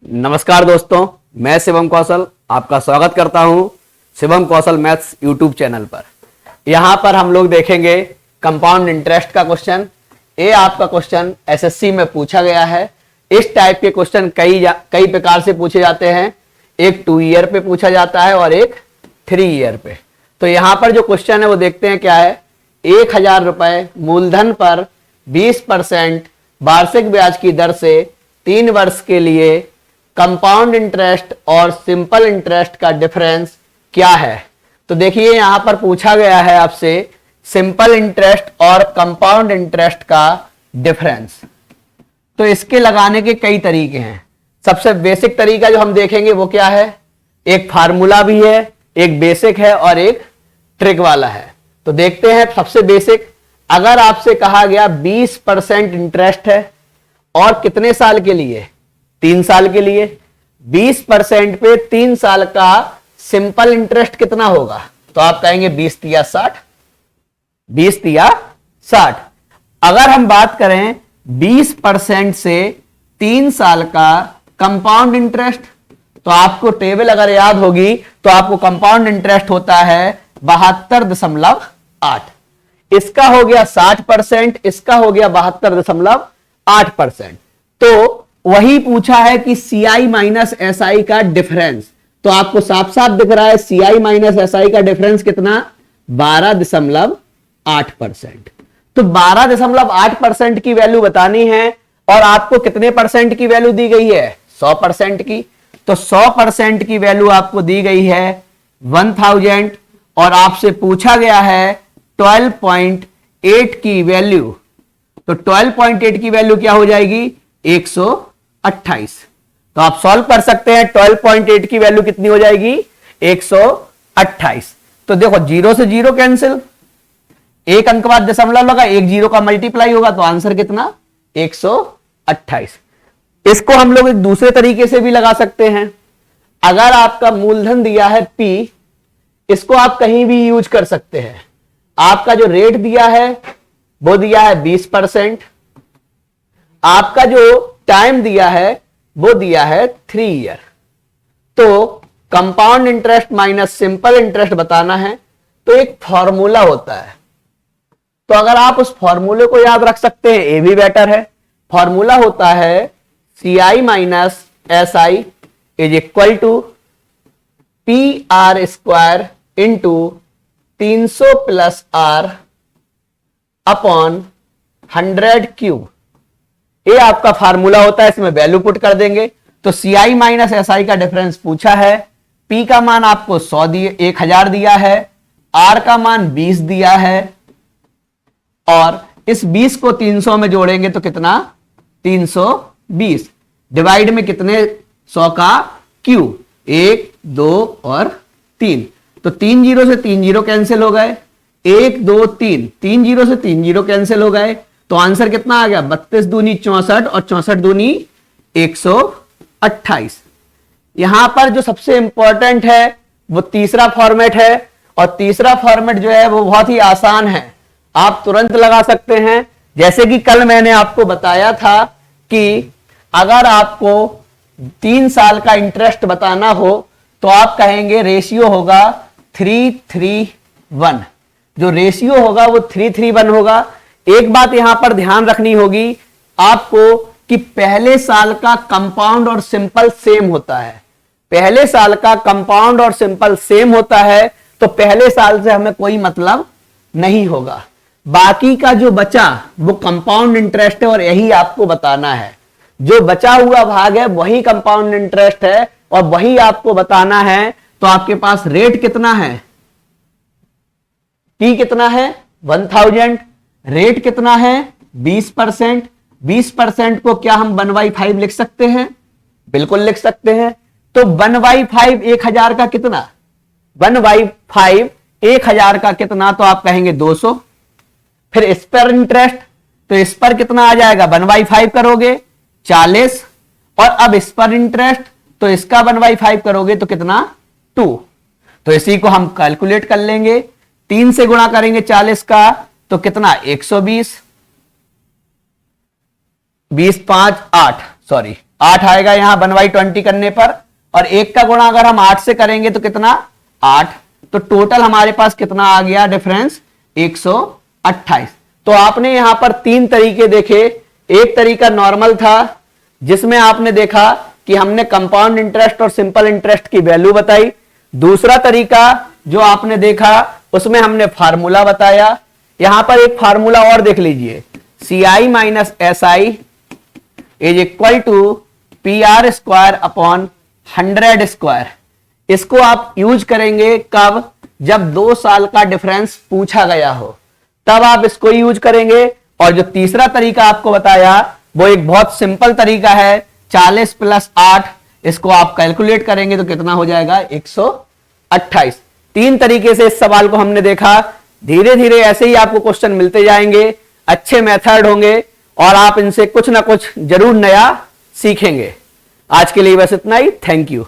नमस्कार दोस्तों, मैं शिवम कौशल आपका स्वागत करता हूं शिवम कौशल मैथ्स यूट्यूब चैनल पर। यहां पर हम लोग देखेंगे कंपाउंड इंटरेस्ट का क्वेश्चन। ये आपका क्वेश्चन एसएससी में पूछा गया है। इस टाइप के क्वेश्चन कई प्रकार से पूछे जाते हैं। एक 2 ईयर पे पूछा जाता है और एक 3 ईयर पे। तो यहां पर जो क्वेश्चन है वो देखते हैं क्या है। 1000 रुपए मूलधन पर 20% वार्षिक ब्याज की दर से 3 वर्ष के लिए कंपाउंड इंटरेस्ट और सिंपल इंटरेस्ट का डिफरेंस क्या है। तो देखिए यहां पर पूछा गया है आपसे सिंपल इंटरेस्ट और कंपाउंड इंटरेस्ट का डिफरेंस। तो इसके लगाने के कई तरीके हैं। सबसे बेसिक तरीका जो हम देखेंगे वो क्या है, एक फार्मूला भी है, एक बेसिक है और एक ट्रिक वाला है। तो देखते हैं सबसे बेसिक। अगर आपसे कहा गया 20% इंटरेस्ट है और कितने साल के लिए, 3 साल के लिए, 20% पे 3 साल का सिंपल इंटरेस्ट कितना होगा, तो आप कहेंगे 20 तिया 60, 20 तिया 60। अगर हम बात करें 20% से 3 साल का कंपाउंड इंटरेस्ट, तो आपको टेबल अगर याद होगी तो आपको कंपाउंड इंटरेस्ट होता है 72.8। इसका हो गया 60%, इसका हो गया 72.8%। तो वही पूछा है कि CI माइनस SI का डिफरेंस। तो आपको साफ साफ दिख रहा है CI माइनस SI का डिफरेंस कितना, 12.8%। तो 12.8% की वैल्यू बतानी है और आपको कितने परसेंट की वैल्यू दी गई है, 100% की। तो 100% की वैल्यू आपको दी गई है 1000 और आपसे पूछा गया है 12.8 की वैल्यू। तो 12.8 की वैल्यू क्या हो जाएगी, 128। तो आप सॉल्व कर सकते हैं। 12.8 की वैल्यू कितनी हो जाएगी, 128। तो देखो 0 से 0 कैंसिल, एक अंक बाद दशमलव लगा, एक 0 का मल्टीप्लाई होगा, तो आंसर कितना, 128। इसको हम लोग एक दूसरे तरीके से भी लगा सकते हैं। अगर आपका मूलधन दिया है P, इसको आप कहीं भी यूज कर सकते हैं। आपका जो रेट दिया है वो दिया है 20%, आपका जो टाइम दिया है वो दिया है 3 ईयर। तो compound interest minus simple interest बताना है तो एक फॉर्मूला होता है। तो अगर आप उस फॉर्मूले को याद रख सकते हैं ये भी बेटर है। फॉर्मूला होता है CI minus SI is equal to PR square into 300 plus R upon 100 cube. ये आपका फार्मूला होता है। इसमें वैल्यू पुट कर देंगे तो CI माइनस SI का डिफरेंस पूछा है। P का मान आपको 1000 दिया है, R का मान 20 दिया है और इस 20 को 300 में जोड़ेंगे तो कितना, 320 डिवाइड में कितने 100 का क्यूब, 1 2 और 3। तो 3 0 से 3 0 कैंसिल हो गए, 1 2 3, 3 0 से 3 0 कैंसिल हो गए। तो आंसर कितना आ गया, 32 दूनी 64 और 64 दूनी 128। यहां पर जो सबसे इंपॉर्टेंट है वो तीसरा फॉर्मेट है और तीसरा फॉर्मेट जो है वो बहुत ही आसान है, आप तुरंत लगा सकते हैं। जैसे कि कल मैंने आपको बताया था कि अगर आपको 3 साल का इंटरेस्ट बताना हो तो आप कहेंगे रेशियो होगा 3:3:1। जो रेशियो होगा वो 3:3:1 होगा। एक बात यहां पर ध्यान रखनी होगी आपको कि पहले साल का कंपाउंड और सिंपल सेम होता है। पहले साल का कंपाउंड और सिंपल सेम होता है तो पहले साल से हमें कोई मतलब नहीं होगा। बाकी का जो बचा वो कंपाउंड इंटरेस्ट है और यही आपको बताना है। जो बचा हुआ भाग है वही कंपाउंड इंटरेस्ट है और वही आपको बताना है। तो आपके पास रेट कितना है, T कितना है 1000, रेट कितना है 20%। 20% को क्या हम 1/5 लिख सकते हैं, बिल्कुल लिख सकते हैं। तो 1/5 1000 का कितना, 1/5 1000 का कितना, तो आप कहेंगे 200। फिर इस पर इंटरेस्ट, तो इस पर कितना आ जाएगा, 1/5 करोगे 40 और अब इस पर इंटरेस्ट तो इसका 1/5 करोगे तो कितना 2। तो इसी को हम कैलकुलेट कर लेंगे, 3 से गुणा करेंगे 40 का तो कितना 120, 20 5 8, सॉरी 8 आएगा यहाँ 1/20 करने पर, और 1 का गुणा अगर हम 8 से करेंगे तो कितना 8, तो टोटल हमारे पास कितना आ गया डिफरेंस 128। तो आपने यहां पर 3 तरीके देखे। एक तरीका नॉर्मल था जिसमें आपने देखा कि हमने कंपाउंड इंटरेस्ट और सिंपल इंटरेस्ट की वैल्यू बताई। दूसरा तरीका जो आपने देखा उसमें हमने फार्मूला बताया। यहां पर एक फार्मूला और देख लीजिए, CI minus SI is equal to PR square upon 100 square. इसको आप यूज करेंगे कब, जब 2 साल का डिफरेंस पूछा गया हो, तब आप इसको यूज करेंगे। और जो तीसरा तरीका आपको बताया वो एक बहुत सिंपल तरीका है, 40 + 8, इसको आप कैलकुलेट करेंगे तो कितना हो जाएगा 128। 3 तरीके से इस सवाल को हमने देखा। धीरे धीरे ऐसे ही आपको क्वेश्चन मिलते जाएंगे, अच्छे मेथड होंगे और आप इनसे कुछ ना कुछ जरूर नया सीखेंगे। आज के लिए बस इतना ही। Thank you.